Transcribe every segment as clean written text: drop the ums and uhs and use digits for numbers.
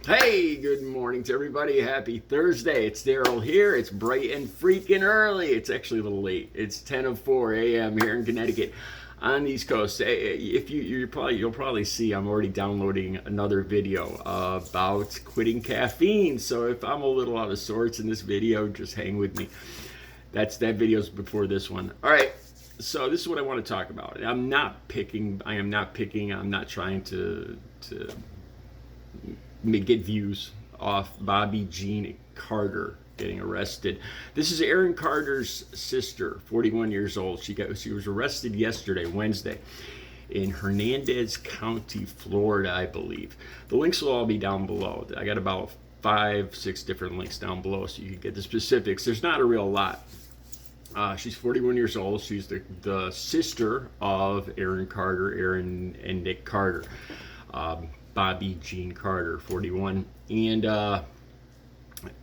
Hey, good morning to everybody. Happy Thursday. It's Daryl here. It's bright and freaking early. It's actually a little late. It's 10:04 a.m. here in Connecticut on the East Coast. If you'll probably see I'm already downloading another video about quitting caffeine. So if I'm a little out of sorts in this video, just hang with me. That video's before this one. All right. So this is what I want to talk about. I'm not picking. I'm not trying to get views off Bobbie Jean Carter getting arrested. This is Aaron Carter's sister, 41 years old. She was arrested yesterday, Wednesday, in Hernandez County, Florida, I believe. The links will all be down below. I got about 5-6 different links down below so you can get the specifics. There's not a real lot. She's 41 years old. She's the sister of Aaron and Nick Carter. Bobbie Jean Carter, 41, and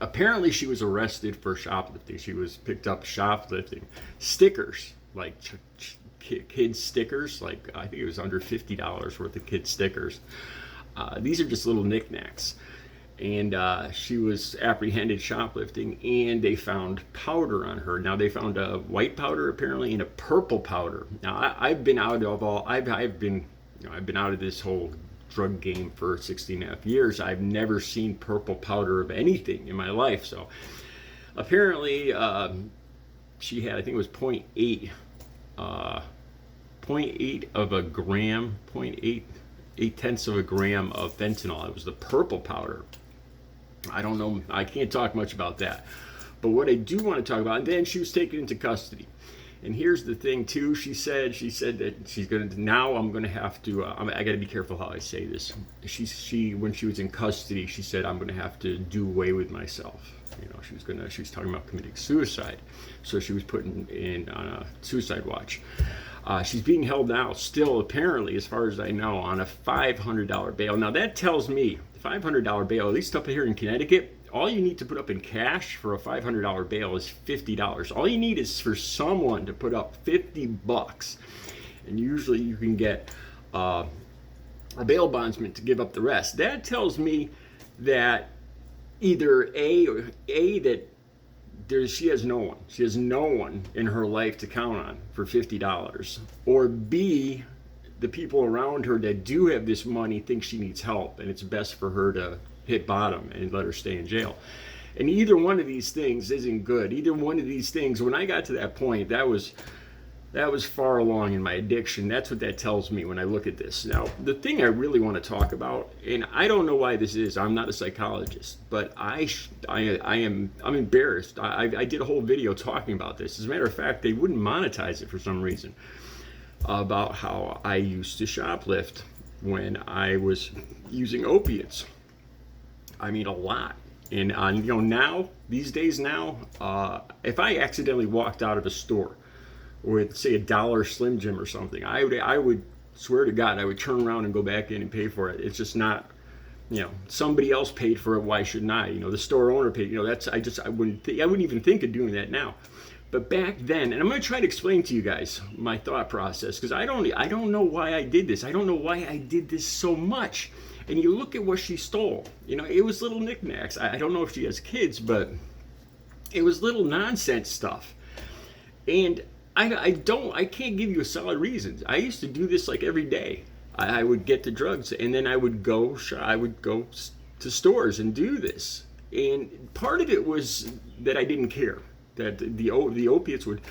apparently she was arrested for shoplifting. She was picked up shoplifting stickers, like kid stickers, like I think it was under $50 worth of kid stickers. These are just little knickknacks, and she was apprehended shoplifting, and they found powder on her. Now they found a white powder apparently and a purple powder. Now I've been out of this whole drug game for 16.5 years. I've never seen purple powder of anything in my life. So apparently she had, I think it was 0.8 of a gram, 0.8 tenths of a gram of fentanyl. It was the purple powder. I don't know, I can't talk much about that. But what I do want to talk about, and then she was taken into custody. And here's the thing too, she said that she's gonna, now I'm gonna have to, I gotta be careful how I say this. When she was in custody, she said, I'm gonna have to do away with myself. You know, she was talking about committing suicide. So she was put in on a suicide watch. She's being held now still, apparently, as far as I know, on a $500 bail. Now that tells me, $500 bail, at least up here in Connecticut, all you need to put up in cash for a $500 bail is $50. All you need is for someone to put up $50, and usually you can get a bail bondsman to give up the rest. That tells me that either that she has no one. She has no one in her life to count on for $50, or B, the people around her that do have this money think she needs help, and it's best for her to hit bottom and let her stay in jail. And either one of these things isn't good. Either one of these things, when I got to that point, that was far along in my addiction. That's what that tells me when I look at this. Now, the thing I really want to talk about, and I don't know why this is, I'm not a psychologist, but I'm embarrassed. I did a whole video talking about this. As a matter of fact, they wouldn't monetize it for some reason, about how I used to shoplift when I was using opiates. I mean, a lot. And now, these days now, if I accidentally walked out of a store with, say, a Dollar Slim Jim or something, I would swear to God, I would turn around and go back in and pay for it. It's just not, somebody else paid for it. Why shouldn't I? The store owner paid. I wouldn't even think of doing that now. But back then, and I'm going to try to explain to you guys my thought process, because I don't know why I did this. I don't know why I did this so much. And you look at what she stole. It was little knickknacks. I don't know if she has kids, but it was little nonsense stuff. And I can't give you a solid reason. I used to do this like every day. I would get the drugs, and then I would go to stores and do this. And part of it was that I didn't care, that the opiates would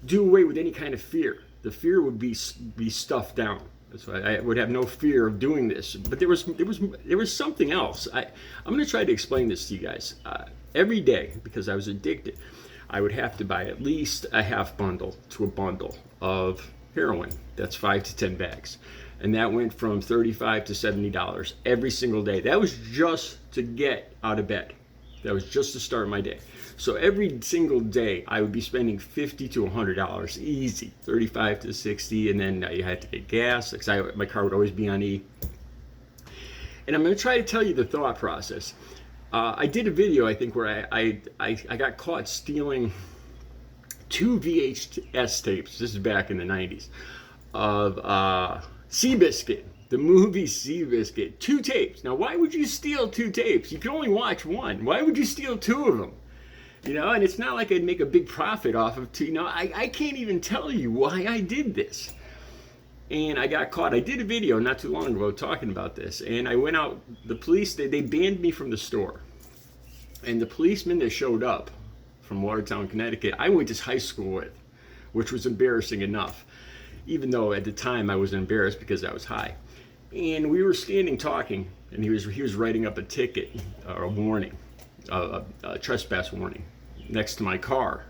do away with any kind of fear. The fear would be stuffed down. That's why I would have no fear of doing this. But there was something else. I'm going to try to explain this to you guys. Every day, because I was addicted, I would have to buy at least a half bundle to a bundle of heroin. That's 5 to 10 bags. And that went from $35 to $70 every single day. That was just to get out of bed. That was just to start my day. So every single day, I would be spending $50 to $100 easy, $35 to $60, and then you had to get gas because my car would always be on E. And I'm going to try to tell you the thought process. I did a video, I think, where I got caught stealing 2 VHS tapes. This is back in the 90s of Seabiscuit. the movie Seabiscuit, 2 tapes. Now, why would you steal 2 tapes? You can only watch one. Why would you steal 2 of them? You know, and it's not like I'd make a big profit off of 2. You know, I can't even tell you why I did this. And I got caught. I did a video not too long ago talking about this. And I went out, the police, they banned me from the store. And the policeman that showed up from Watertown, Connecticut, I went to high school with, which was embarrassing enough. Even though at the time I was embarrassed because I was high. And we were standing talking, and he was writing up a ticket, or a warning, a trespass warning, next to my car.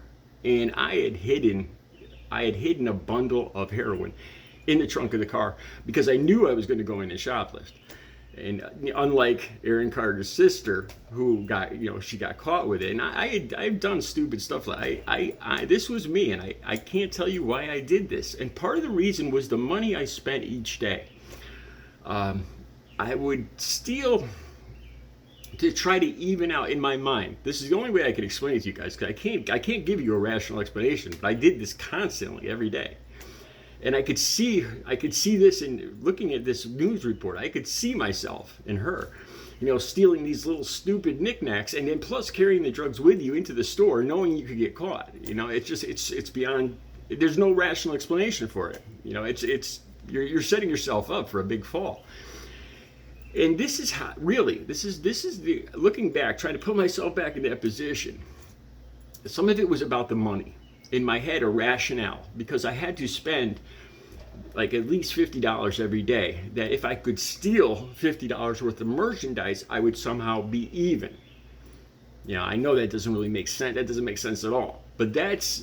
And I had hidden a bundle of heroin in the trunk of the car because I knew I was going to go in and shoplift. And unlike Aaron Carter's sister, who got, you know, she got caught with it, and I've done stupid stuff like this was me, and I can't tell you why I did this. And part of the reason was the money I spent each day. I would steal to try to even out in my mind. This is the only way I can explain it to you guys, because I can't give you a rational explanation, but I did this constantly every day. And I could see this in looking at this news report. I could see myself in her, you know, stealing these little stupid knickknacks, and then plus carrying the drugs with you into the store, knowing you could get caught. You know, it's beyond. There's no rational explanation for it. You know, you're setting yourself up for a big fall. And this is how this is the looking back, trying to put myself back in that position. Some of it was about the money. In my head, a rationale, because I had to spend like at least $50 every day, that if I could steal $50 worth of merchandise, I would somehow be even. You know, I know that doesn't really make sense. That doesn't make sense at all. But that's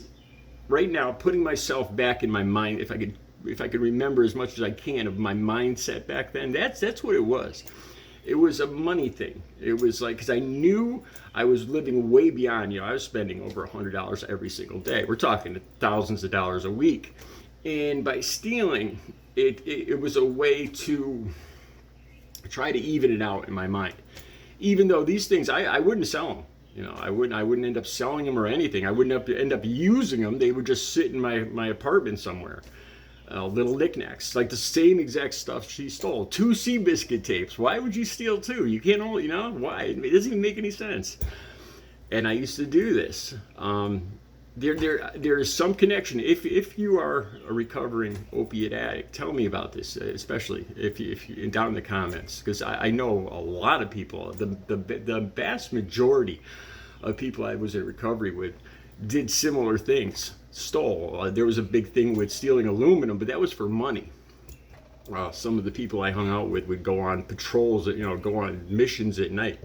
right now putting myself back in my mind. If I could remember as much as I can of my mindset back then, that's what it was. It was a money thing. It was like, because I knew I was living way beyond, you know, I was spending over $100 every single day. We're talking thousands of dollars a week. And by stealing, it was a way to try to even it out in my mind. Even though these things, I wouldn't sell them. You know, I wouldn't end up selling them or anything. I wouldn't end up using them. They would just sit in my apartment somewhere. Little knickknacks, like the same exact stuff she stole. 2 Seabiscuit tapes. Why would you steal 2? You can't only, you know, why? It doesn't even make any sense. And I used to do this. There is some connection. If you are a recovering opiate addict, tell me about this, especially if you down in the comments, because I know a lot of people. The vast majority of people I was in recovery with did similar things. Stole. There was a big thing with stealing aluminum, but that was for money. Some of the people I hung out with would go on patrols, go on missions at night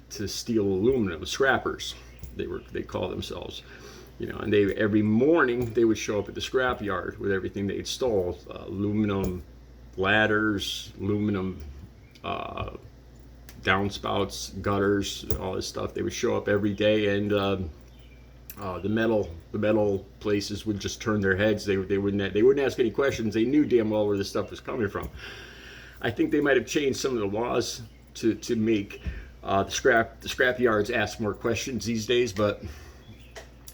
to steal aluminum. Scrappers, they call themselves. And every morning they would show up at the scrapyard with everything they'd stole: aluminum ladders, aluminum downspouts, gutters, all this stuff. They would show up every day, and the metal places would just turn their heads. They wouldn't ask any questions. They knew damn well where this stuff was coming from. I think they might have changed some of the laws to make the scrapyards ask more questions these days, but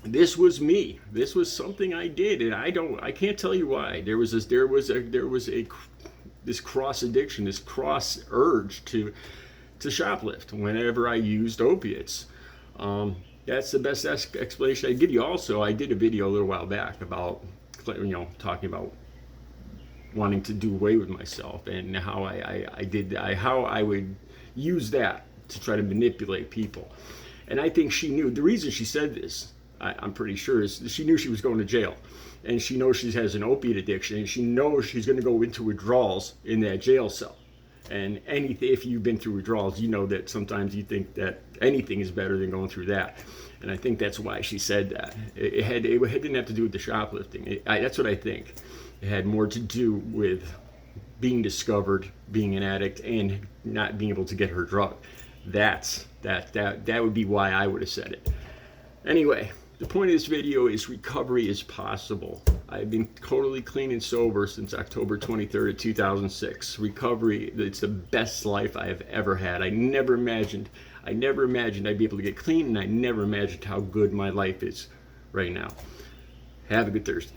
this was me. This was something I did, and I can't tell you why. There was this cross addiction, this cross urge to shoplift whenever I used opiates. That's the best explanation I give you. Also, I did a video a little while back about, talking about wanting to do away with myself and how I would use that to try to manipulate people. And I think she knew. The reason she said this, I'm pretty sure, is she knew she was going to jail. And she knows she has an opiate addiction, and she knows she's going to go into withdrawals in that jail cell. And if you've been through withdrawals, you know that sometimes you think that anything is better than going through that. And I think that's why she said that. It didn't have to do with the shoplifting. That's what I think. It had more to do with being discovered, being an addict, and not being able to get her drug. That would be why I would have said it. Anyway, the point of this video is recovery is possible. I've been totally clean and sober since October 23rd of 2006. Recovery, it's the best life I have ever had. I never imagined I'd be able to get clean, and I never imagined how good my life is right now. Have a good Thursday.